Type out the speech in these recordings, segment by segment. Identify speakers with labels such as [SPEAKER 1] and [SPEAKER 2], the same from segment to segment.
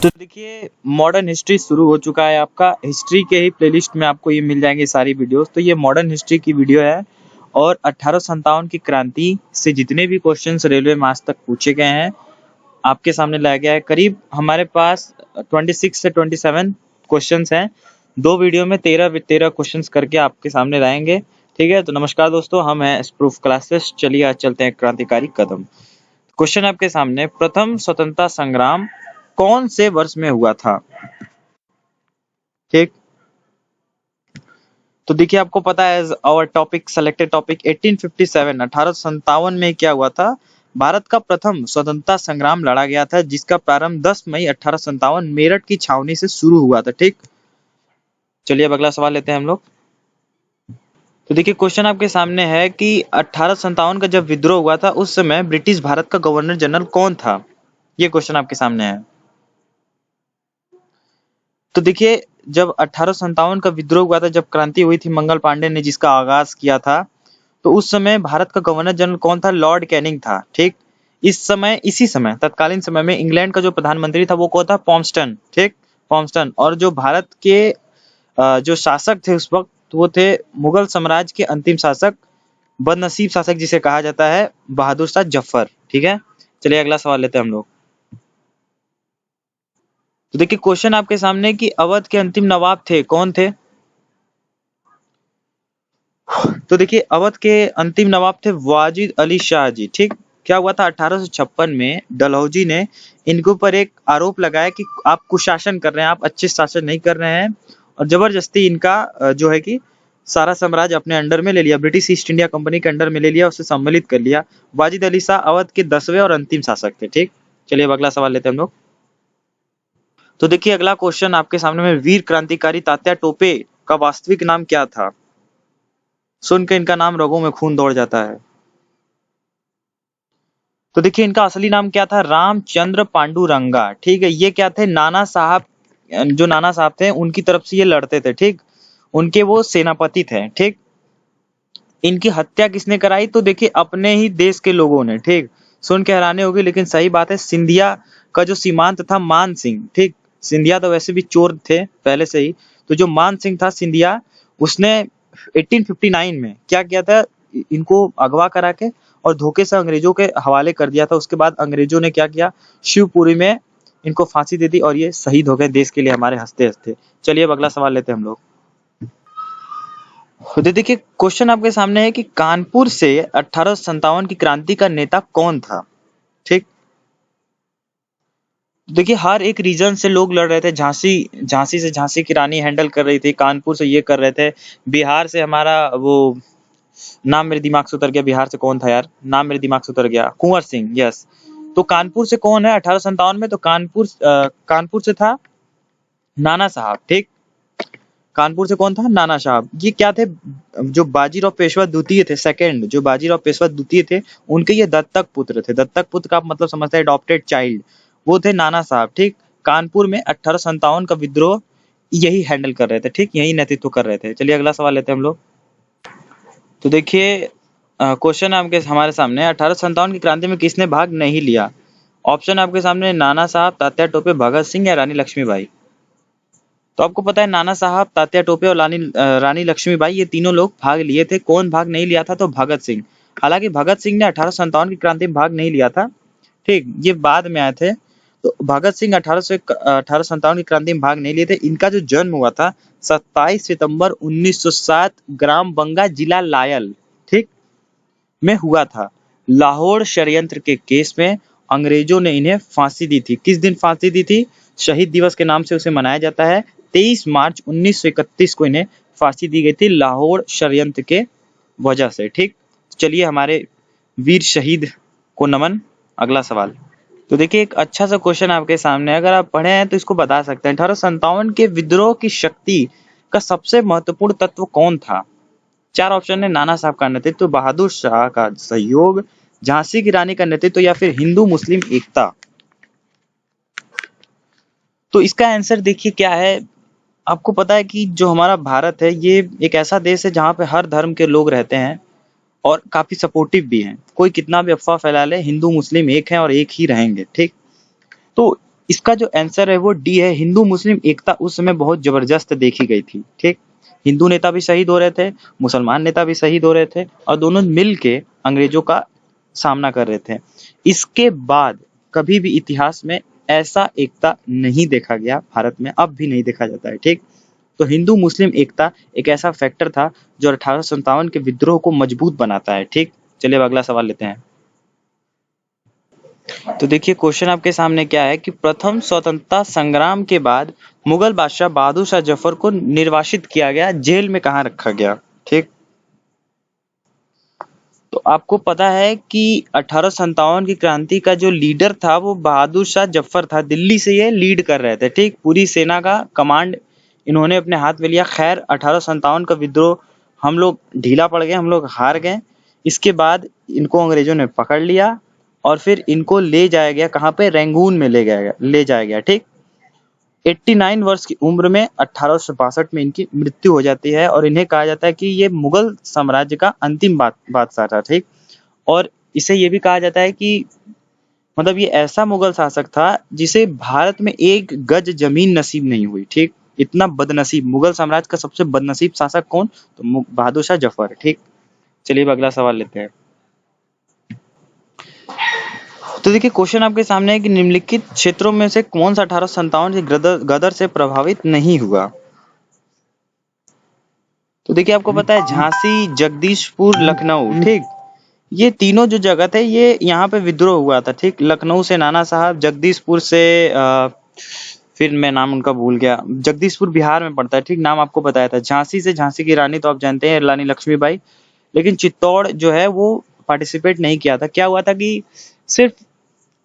[SPEAKER 1] तो देखिए modern history शुरू हो चुका है। आपका हिस्ट्री के ही प्लेलिस्ट में आपको ये मिल जाएंगे सारी वीडियोस। तो ये मॉडर्न हिस्ट्री की वीडियो है और 1857 की क्रांति से जितने भी क्वेश्चंस रेलवे में आज तक पूछे गए हैं आपके सामने लाया गया है। करीब हमारे पास 26 से 27 क्वेश्चंस हैं। दो वीडियो में 13 क्वेश्चंस करके आपके सामने लाएंगे। ठीक है, तो नमस्कार दोस्तों, हम हैं प्रूफ क्लासेस। चलिए आज चलते हैं क्रांतिकारी कदम। क्वेश्चन आपके सामने, प्रथम स्वतंत्रता संग्राम कौन से वर्ष में हुआ था? ठीक, तो देखिए आपको पता है आवर टॉपिक सेलेक्टेड टॉपिक 1857 1857 में क्या हुआ था? भारत का प्रथम स्वतंत्रता संग्राम लड़ा गया था जिसका प्रारंभ 10 मई 1857 मेरठ की छावनी से शुरू हुआ था। ठीक, चलिए अब अगला सवाल लेते हैं हम लोग। तो देखिए क्वेश्चन आपके सामने है कि 1857 का जब विद्रोह हुआ था उस समय ब्रिटिश भारत का गवर्नर जनरल कौन था? ये क्वेश्चन आपके सामने है। तो देखिए जब 1857 का विद्रोह हुआ था, जब क्रांति हुई थी, मंगल पांडे ने जिसका आगाज किया था, तो उस समय भारत का गवर्नर जनरल कौन था? लॉर्ड कैनिंग था। ठीक, इसी समय तत्कालीन समय में इंग्लैंड का जो प्रधानमंत्री था वो कौन था? पॉम्पस्टन। ठीक, पॉम्पस्टन। और जो भारत के जो शासक थे उस वक्त वो थे मुगल साम्राज्य के अंतिम शासक, बदनसीब शासक जिसे कहा जाता है, बहादुर शाह जफर। ठीक है, चलिए अगला सवाल लेते हैं हम लोग। तो देखिए क्वेश्चन आपके सामने कि अवध के अंतिम नवाब थे, कौन थे? तो देखिए अवध के अंतिम नवाब थे वाजिद अली शाह जी। ठीक, क्या हुआ था? 1856 में डलहौजी ने इनके ऊपर एक आरोप लगाया कि आप कुशासन कर रहे हैं, आप अच्छे शासन नहीं कर रहे हैं, और जबरदस्ती इनका जो है कि सारा साम्राज्य अपने अंडर में ले लिया, ब्रिटिश ईस्ट इंडिया कंपनी के अंडर में ले लिया, उसे सम्मिलित कर लिया। वाजिद अली शाह अवध के 10वें और अंतिम शासक थे। ठीक, चलिए अब अगला सवाल लेते हैं हम लोग। तो देखिए अगला क्वेश्चन आपके सामने में, वीर क्रांतिकारी तात्या टोपे का वास्तविक नाम क्या था? सुन के इनका नाम रगों में खून दौड़ जाता है। तो देखिए इनका असली नाम क्या था? रामचंद्र पांडुरंगा। ठीक है, ये क्या थे? नाना साहब, जो नाना साहब थे उनकी तरफ से ये लड़ते थे। ठीक, उनके वो सेनापति थे। ठीक, इनकी हत्या किसने कराई? तो देखिए अपने ही देश के लोगों ने। ठीक, सुन के हैरानी होगी लेकिन सही बात है, सिंधिया का जो सीमांत था मान सिंह। ठीक, सिंधिया तो वैसे भी चोर थे पहले से ही, तो जो मान सिंह था सिंधिया, उसने 1859 में क्या किया था? इनको अगवा करा के और धोखे से अंग्रेजों के हवाले कर दिया था। उसके बाद अंग्रेजों ने क्या किया? शिवपुरी में इनको फांसी दे दी और ये शहीद हो गए देश के लिए हमारे हंसते हंसते। चलिए अब अगला सवाल लेते हैं हम लोग। तो देखिए क्वेश्चन आपके सामने है कि कानपुर से 1857 की क्रांति का नेता कौन था? ठीक, देखिए हर एक रीजन से लोग लड़ रहे थे। झांसी से झांसी की रानी हैंडल कर रही थी, कानपुर से ये कर रहे थे, बिहार से हमारा वो नाम मेरे दिमाग से उतर गया, बिहार से कौन था यार, नाम मेरे दिमाग से उतर गया, कुंवर सिंह। यस, तो कानपुर से कौन है 1857 में? तो कानपुर से था नाना साहब। ठीक, कानपुर से कौन था? नाना साहब। ये क्या थे? जो बाजीराव पेशवा द्वितीय थे, सेकंड, जो बाजीराव पेशवा द्वितीय थे, उनके ये दत्तक पुत्र थे। दत्तक पुत्र का मतलब समझते हैं अडॉप्टेड चाइल्ड, वो थे नाना साहब। ठीक, कानपुर में 1857 का विद्रोह यही हैंडल कर रहे थे। ठीक, यही नेतृत्व कर रहे थे। चलिए अगला सवाल लेते हैं हम लोग। तो देखिए क्वेश्चन आपके हमारे सामने, 1857 की क्रांति में किसने भाग नहीं लिया? ऑप्शन आपके सामने, नाना साहब, तात्या टोपे, भगत सिंह या रानी लक्ष्मीबाई। तो आपको पता है नाना साहब, तात्या टोपे और रानी लक्ष्मीबाई, ये तीनों लोग भाग लिए थे। कौन भाग नहीं लिया था? तो भगत सिंह। हालांकि भगत सिंह ने 1857 की क्रांति में भाग नहीं लिया था। ठीक, ये बाद में आए थे। तो भगत सिंह 1857 की क्रांति में भाग नहीं लिए थे। इनका जो जन्म हुआ था 27 सितंबर 1907 ग्राम बंगा, जिला लायल, ठीक, में हुआ था। लाहौर षड्यंत्र के केस में अंग्रेजों ने इन्हें फांसी दी थी। किस दिन फांसी दी थी? शहीद दिवस के नाम से उसे मनाया जाता है। 23 मार्च 1931 को इन्हें फांसी दी गई थी लाहौर षड्यंत्र के वजह से। ठीक, चलिए हमारे वीर शहीद को नमन। अगला सवाल। तो देखिए एक अच्छा सा क्वेश्चन आपके सामने, अगर आप पढ़े हैं तो इसको बता सकते हैं। 1857 के विद्रोह की शक्ति का सबसे महत्वपूर्ण तत्व कौन था? चार ऑप्शन है, नाना साहब का नेतृत्व, बहादुर शाह का सहयोग, झांसी की रानी का नेतृत्व या फिर हिंदू मुस्लिम एकता। तो इसका आंसर देखिए क्या है। आपको पता है कि जो हमारा भारत है ये एक ऐसा देश है जहाँ पे हर धर्म के लोग रहते हैं और काफी सपोर्टिव भी हैं। कोई कितना भी अफवाह फैला ले, हिंदू मुस्लिम एक हैं और एक ही रहेंगे। ठीक, तो इसका जो आंसर है वो डी है। हिंदू मुस्लिम एकता उस समय बहुत जबरदस्त देखी गई थी। ठीक, हिंदू नेता भी शहीद हो रहे थे, मुसलमान नेता भी शहीद हो रहे थे और दोनों मिल के अंग्रेजों का सामना कर रहे थे। इसके बाद कभी भी इतिहास में ऐसा एकता नहीं देखा गया भारत में, अब भी नहीं देखा जाता है। ठीक, तो हिंदू मुस्लिम एकता एक ऐसा फैक्टर था जो 1857 के विद्रोह को मजबूत बनाता है। ठीक, चलिए अब अगला सवाल लेते हैं। तो देखिए क्वेश्चन आपके सामने क्या है कि प्रथम स्वतंत्रता संग्राम के बाद मुगल बादशाह बहादुर शाह जफर को निर्वासित किया गया, जेल में कहाँ रखा गया। ठीक, तो आपको पता है कि 1857 की क्रांति का जो लीडर था वो बहादुर शाह जफर था, दिल्ली से ये लीड कर रहे थे। ठीक, पूरी सेना का कमांड इन्होंने अपने हाथ में लिया। खैर 1857 का विद्रोह हम लोग ढीला पड़ गए, हम लोग हार गए। इसके बाद इनको अंग्रेजों ने पकड़ लिया और फिर इनको ले जाया गया, कहाँ पे, रंगून में ले जाया गया। ठीक, 89 वर्ष की उम्र में 1862 में इनकी मृत्यु हो जाती है और इन्हें कहा जाता है कि ये मुगल साम्राज्य का अंतिम बादशाह था। ठीक, और इसे ये भी कहा जाता है कि मतलब ये ऐसा मुगल शासक था जिसे भारत में एक गज जमीन नसीब नहीं हुई। ठीक, इतना बदनसीब, मुगल साम्राज्य का सबसे बदनसीब शासक कौन, तो बहादुर शाह जफर। ठीक, चलिए अब अगला सवाल लेते हैं। तो देखिए क्वेश्चन आपके सामने है कि निम्नलिखित क्षेत्रों में से कौन सा 1857 के गदर से प्रभावित नहीं हुआ। तो देखिए आपको पता है झांसी, जगदीशपुर, लखनऊ। ठीक, ये तीनों जो जगह थे ये यहाँ पे विद्रोह हुआ था। ठीक, लखनऊ से नाना साहब, जगदीशपुर से फिर मैं नाम उनका भूल गया, जगदीशपुर बिहार में पड़ता है। ठीक, नाम आपको बताया था। झांसी से झांसी की रानी तो आप जानते हैं, रानी लक्ष्मीबाई। लेकिन चित्तौड़ जो है वो पार्टिसिपेट नहीं किया था। क्या हुआ था कि सिर्फ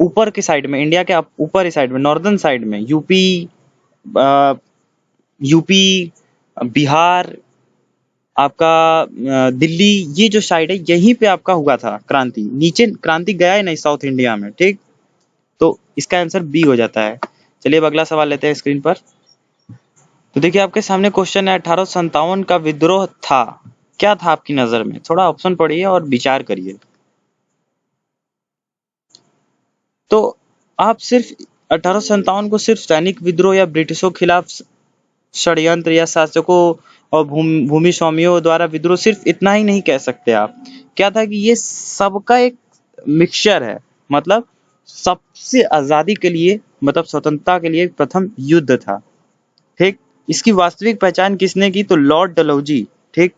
[SPEAKER 1] ऊपर की साइड में, इंडिया के ऊपर ही साइड में, नॉर्दर्न साइड में, यूपी, बिहार, आपका दिल्ली, ये जो साइड है यहीं पे आपका हुआ था क्रांति। नीचे क्रांति गया ही नहीं साउथ इंडिया में। ठीक, तो इसका आंसर बी हो जाता है। चलिए अब अगला सवाल लेते हैं स्क्रीन पर। तो देखिए आपके सामने क्वेश्चन है 1857 का विद्रोह था, क्या था आपकी नजर में? थोड़ा ऑप्शन पढ़िए और विचार करिए। तो आप सिर्फ 1857 को सिर्फ सैनिक विद्रोह या ब्रिटिशों के खिलाफ षड्यंत्र या शासकों और भूमि स्वामियों द्वारा विद्रोह, सिर्फ इतना ही नहीं कह सकते आप। क्या था कि ये सबका एक मिक्सचर है, मतलब सबसे आजादी के लिए, मतलब स्वतंत्रता के लिए प्रथम युद्ध था। ठीक, इसकी वास्तविक पहचान किसने की, तो लॉर्ड डलहौजी। ठीक,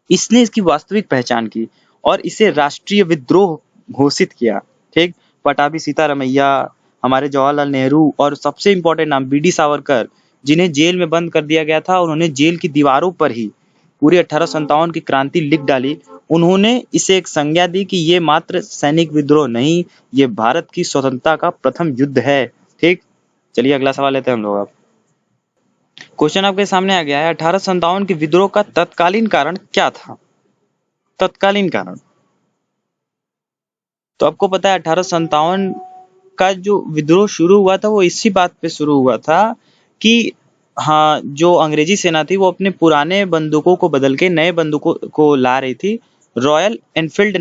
[SPEAKER 1] इसने इसकी वास्तविक पहचान की और इसे राष्ट्रीय विद्रोह घोषित किया। ठीक, पटाभी सीतारमैया, हमारे जवाहरलाल नेहरू और सबसे इंपॉर्टेंट नाम बीडी सावरकर, जिन्हें जेल में बंद कर दिया गया था, उन्होंने जेल की दीवारों पर ही पूरी 1857 की क्रांति लिख डाली। उन्होंने इसे एक संज्ञा दी कि ये मात्र सैनिक विद्रोह नहीं, ये भारत की स्वतंत्रता का प्रथम युद्ध है। ठीक, चलिए अगला सवाल लेते हैं हम लोग। अब क्वेश्चन आपके सामने आ गया है 1857 के विद्रोह का तत्कालीन कारण क्या था। तत्कालीन कारण, तो आपको पता है 1857 का जो विद्रोह शुरू हुआ था वो इसी बात पे शुरू हुआ था कि हाँ, जो अंग्रेजी सेना थी वो अपने पुराने बंदूकों को बदल के नए बंदूकों को ला रही थी। रॉयल एनफील्ड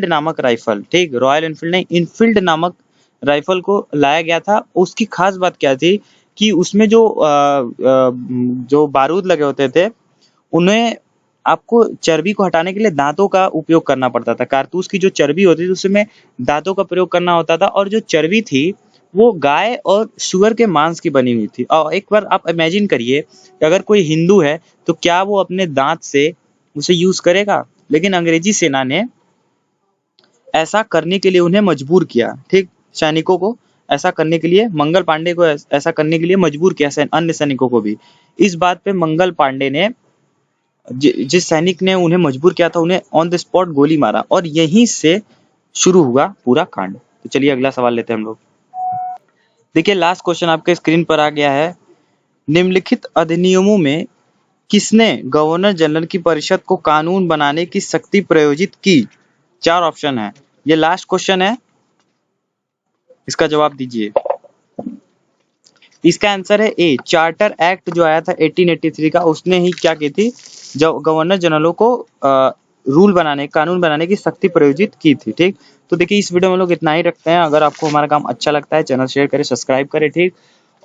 [SPEAKER 1] नामक राइफल। ठीक, रॉयल एनफील्ड नहीं, इनफील्ड नामक राइफल को लाया गया था। उसकी खास बात क्या थी कि उसमें जो बारूद लगे होते थे, उन्हें आपको चर्बी को हटाने के लिए दांतों का उपयोग करना पड़ता था। कारतूस की जो चर्बी होती थी उसमें दांतों का प्रयोग करना होता था और जो चर्बी थी वो गाय और सुअर के मांस की बनी हुई थी। और एक बार आप इमेजिन करिए कि अगर कोई हिंदू है तो क्या वो अपने दांत से उसे यूज करेगा? लेकिन अंग्रेजी सेना ने ऐसा करने के लिए उन्हें मजबूर किया। ठीक, सैनिकों को ऐसा करने के लिए, मंगल पांडे को ऐसा करने के लिए मजबूर किया, अन्य सैनिकों को भी। इस बात पे मंगल पांडे ने, जिस सैनिक ने उन्हें मजबूर किया था, उन्हें ऑन द स्पॉट गोली मारा और यहीं से शुरू हुआ पूरा कांड। तो चलिए अगला सवाल लेते हैं हम लोग। देखिए लास्ट क्वेश्चन आपके स्क्रीन पर आ गया है। निम्नलिखित अधिनियमों में किसने गवर्नर जनरल की परिषद को कानून बनाने की शक्ति प्रयोजित की? 4 ऑप्शन है, ये लास्ट क्वेश्चन है, इसका जवाब दीजिए। इसका आंसर है ए, चार्टर एक्ट जो आया था 1883 का, उसने ही क्या की थी, जो गवर्नर जनरलों को रूल बनाने, कानून बनाने की शक्ति प्रयोजित की थी। ठीक, तो देखिए इस वीडियो में हम लोग इतना ही रखते हैं। अगर आपको हमारा काम अच्छा लगता है, चैनल शेयर करें, सब्सक्राइब करें। ठीक,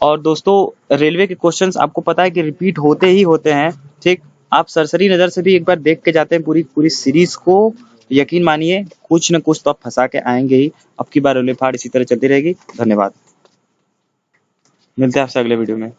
[SPEAKER 1] और दोस्तों रेलवे के क्वेश्चंस आपको पता है कि रिपीट होते ही होते हैं। ठीक, आप सरसरी नजर से भी एक बार देख के जाते हैं पूरी पूरी सीरीज को, यकीन मानिए कुछ न कुछ तो आप फंसा के आएंगे ही। अब की बार रेलवे फाड़ इसी तरह चलती रहेगी। धन्यवाद, मिलते हैं आपसे अगले वीडियो में।